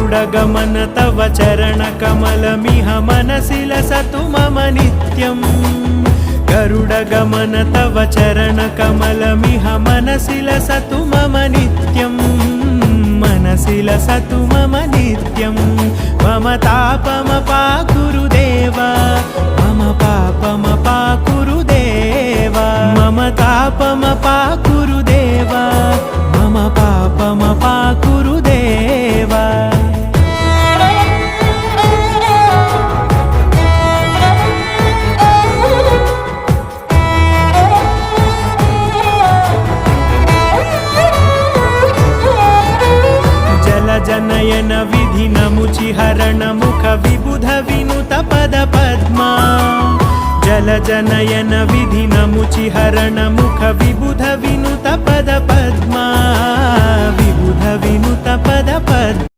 गरुडगमन तव चरणकमलमिह मनसि लसतु मम नित्यम् गरुडगमन तव चरणकमलमिह मनसि लसतु मम नित्यम् मनसि लसतु मम नित्यम् मम तापमपाकुरु देव मम पापमपाकुरु देव मम तापमपाकुरु देव मम पापमपाकुरु देव जनयन विधिनमुचिहरण मुख विबुध विनुत पद पद्मा जल जनयन विधिनमुचिहरण मुख विबुध विनुत पद पद्मा विबुध विनुत पद पद्मा।